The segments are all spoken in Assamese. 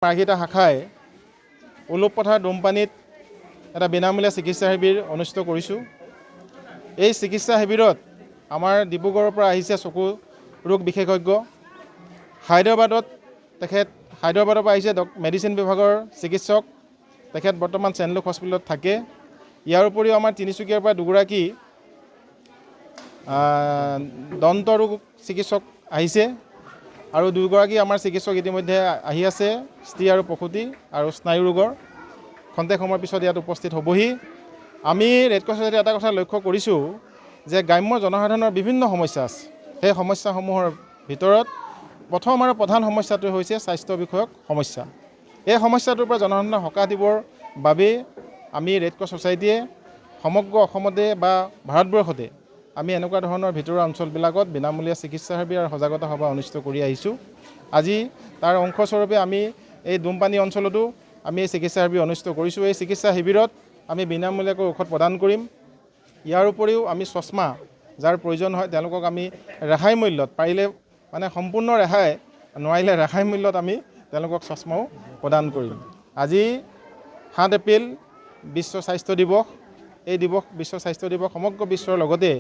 মাৰ্ঘেৰিটা শাখাই উলুপথাৰ ডুমপানীত এটা বিনামূলীয়া চিকিৎসা শিবিৰ অনুষ্ঠিত কৰিছোঁ। এই চিকিৎসা শিবিৰত আমাৰ ডিব্ৰুগড়ৰ পৰা আহিছে চকু ৰোগ বিশেষজ্ঞ। হায়দৰাবাদৰ পৰা আহিছে মেডিচিন বিভাগৰ চিকিৎসক। তেখেত বৰ্তমান চেনলুক হস্পিটেলত থাকে। ইয়াৰ উপৰিও আমাৰ তিনিচুকীয়াৰ পৰা দুগৰাকী দন্ত ৰোগ চিকিৎসক আহিছে আৰু দুগৰাকী আমাৰ চিকিৎসক ইতিমধ্যে আহি আছে স্ত্ৰী আৰু প্ৰসূতি আৰু স্নায়ু ৰোগৰ। খন্তেক সময়ৰ পিছত ইয়াত উপস্থিত হ'বহি। আমি ৰেড ক্ৰছ ছ'চাইটিয়ে এটা কথা লক্ষ্য কৰিছোঁ যে গ্ৰাম্য জনসাধাৰণৰ বিভিন্ন সমস্যা আছে। সেই সমস্যাসমূহৰ ভিতৰত প্ৰথম আৰু প্ৰধান সমস্যাটো হৈছে স্বাস্থ্য বিষয়ক সমস্যা। এই সমস্যাটোৰ পৰা জনসাধাৰণক সকাহ দিবৰ বাবেই আমি ৰেড ক্ৰছ ছ'চাইটিয়ে সমগ্ৰ অসমতে বা ভাৰতবৰ্ষতে আমি এনেকুৱা ধৰণৰ ভিতৰুৱা অঞ্চলবিলাকত বিনামূলীয়া চিকিৎসা শিবিৰ আৰু সজাগতা সভা অনুষ্ঠিত কৰি আহিছোঁ। আজি তাৰ অংশস্বৰূপে আমি এই ডুমপানী অঞ্চলতো আমি এই চিকিৎসা শিবিৰ অনুষ্ঠিত কৰিছোঁ। এই চিকিৎসা শিবিৰত আমি বিনামূলীয়াকৈ ঔষধ প্ৰদান কৰিম। ইয়াৰ উপৰিও আমি চশমা যাৰ প্ৰয়োজন হয় তেওঁলোকক আমি ৰেহাই মূল্যত, পাৰিলে সম্পূৰ্ণ ৰেহাই, নোৱাৰিলে ৰেহাই মূল্যত আমি তেওঁলোকক চশমাও প্ৰদান কৰিম। আজি 7 এপ্ৰিল বিশ্ব স্বাস্থ্য দিৱস। এই বিশ্ব স্বাস্থ্য দিৱস সমগ্ৰ বিশ্বৰ লগতে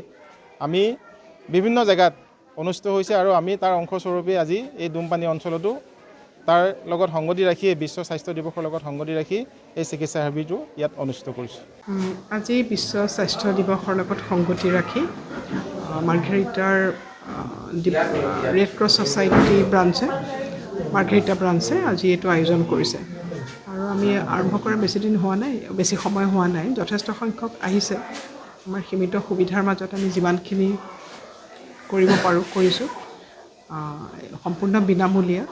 আমি বিভিন্ন জেগাত অনুষ্ঠিত হৈছে আৰু আমি তাৰ অংশস্বৰূপে আজি এই ডুমপানী অঞ্চলতো তাৰ লগত সংগতি ৰাখি বিশ্ব স্বাস্থ্য দিৱসৰ লগত সংগতি ৰাখি এই চিকিৎসা শিবিৰটো ইয়াত অনুষ্ঠিত কৰিছোঁ। আজি বিশ্ব স্বাস্থ্য দিৱসৰ লগত সংগতি ৰাখি মাৰ্ঘেৰিটাৰ ৰেড ক্ৰছ ছ'চাইটি মাৰ্ঘেৰিটা ব্ৰাঞ্চে আজি এইটো আয়োজন কৰিছে আৰু আমি আৰম্ভ কৰা বেছি সময় হোৱা নাই। যথেষ্ট সংখ্যক আহিছে। আমাৰ সীমিত সুবিধাৰ মাজত আমি যিমানখিনি কৰিব পাৰোঁ কৰিছোঁ। সম্পূৰ্ণ বিনামূলীয়া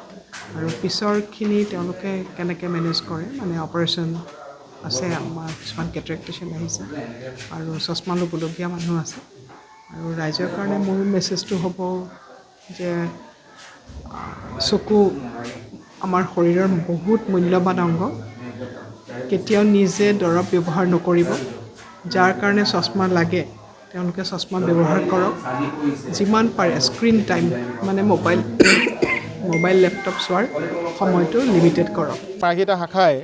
আৰু পিছৰখিনি তেওঁলোকে কেনেকৈ মেনেজ কৰে, অপাৰেশ্যন আছে, আমাৰ কিছুমান কেটাৰেক্ট পেচেণ্ট আহিছে আৰু চশমা ল'বলগীয়া মানুহ আছে। আৰু ৰাইজৰ কাৰণে মোৰ মেছেজটো হ'ব যে চকু আমাৰ শৰীৰৰ বহুত মূল্যৱান অংগ। কেতিয়াও নিজে দৰৱ ব্যৱহাৰ নকৰিব। যাৰ কাৰণে চশমা লাগে তেওঁলোকে চশমা ব্যৱহাৰ কৰক। যিমান পাৰে স্ক্ৰীণ টাইম মোবাইল লেপটপ চোৱাৰ সময়টো লিমিটেড কৰক। মাৰ্ঘেৰিটা শাখাই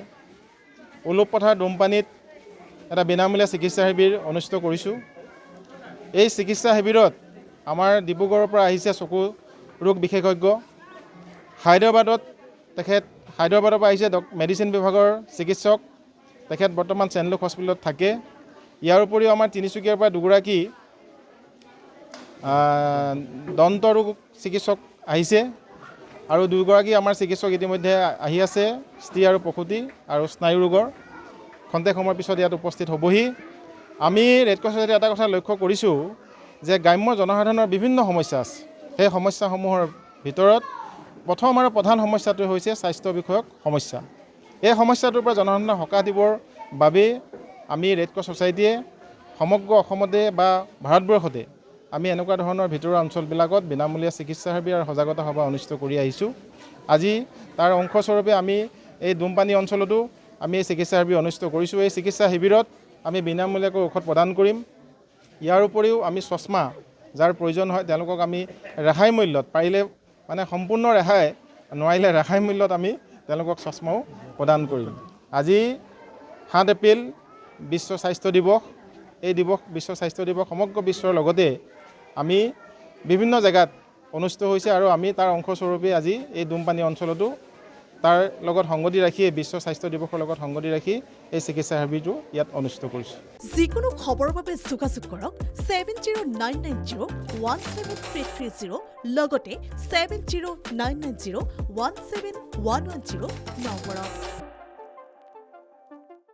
উলুপথাৰ ডুমপানীত এটা বিনামূলীয়া চিকিৎসা শিবিৰ অনুষ্ঠিত কৰিছোঁ। এই চিকিৎসা শিবিৰত আমাৰ ডিব্ৰুগড়ৰ পৰা আহিছে চকু ৰোগ বিশেষজ্ঞ। হায়দৰাবাদৰ পৰা আহিছে মেডিচিন বিভাগৰ চিকিৎসক। তেখেত বৰ্তমান চেনলুক হস্পিটেলত থাকে। ইয়াৰ উপৰিও আমাৰ তিনিচুকীয়াৰ পৰা দুগৰাকী দন্ত ৰোগ চিকিৎসক আহিছে আৰু দুগৰাকী আমাৰ চিকিৎসক ইতিমধ্যে আহি আছে স্ত্ৰী আৰু প্ৰসূতি আৰু স্নায়ু ৰোগৰ। খন্তেক সময়ৰ পিছত ইয়াত উপস্থিত হ'বহি। আমি ৰেড ক্ৰছ ছ'চাইটিয়ে এটা কথা লক্ষ্য কৰিছোঁ যে গ্ৰাম্য জনসাধাৰণৰ বিভিন্ন সমস্যা আছে। সেই সমস্যাসমূহৰ ভিতৰত প্ৰথম আৰু প্ৰধান সমস্যাটো হৈছে স্বাস্থ্য বিষয়ক সমস্যা। এই সমস্যাটোৰ পৰা জনসাধাৰণক সকাহ দিবৰ বাবেই আমি ৰেড ক্ৰছ ছ'চাইটিয়ে সমগ্ৰ অসমতে বা ভাৰতবৰ্ষতে আমি এনেকুৱা ধৰণৰ ভিতৰুৱা অঞ্চলবিলাকত বিনামূলীয়া চিকিৎসা শিবিৰ আৰু সজাগতা সভা অনুষ্ঠিত কৰি আহিছোঁ। আজি তাৰ অংশস্বৰূপে আমি এই ডুমপানী অঞ্চলতো আমি এই চিকিৎসা শিবিৰ অনুষ্ঠিত কৰিছোঁ। এই চিকিৎসা শিবিৰত আমি বিনামূলীয়াকৈ ঔষধ প্ৰদান কৰিম। ইয়াৰ উপৰিও আমি চশমা যাৰ প্ৰয়োজন হয় তেওঁলোকক আমি ৰেহাই মূল্যত, পাৰিলে সম্পূৰ্ণ ৰেহাই, নোৱাৰিলে ৰেহাই মূল্যত আমি তেওঁলোকক চশমাও প্ৰদান কৰিম। আজি 7 এপ্ৰিল বিশ্ব স্বাস্থ্য দিৱস। এই বিশ্ব স্বাস্থ্য দিৱস সমগ্ৰ বিশ্বৰ লগতে আমি বিভিন্ন জেগাত অনুষ্ঠিত হৈছে আৰু আমি তাৰ অংশস্বৰূপে আজি এই ডুমপানী অঞ্চলতো তাৰ লগত সংগতি ৰাখি বিশ্ব স্বাস্থ্য দিৱসৰ লগত সংগতি ৰাখি এই চিকিৎসা শিবিৰটো ইয়াত অনুষ্ঠিত কৰিছোঁ। যিকোনো খবৰৰ বাবে যোগাযোগ কৰক 7099017330 লগতে 7099017110 নম্বৰত।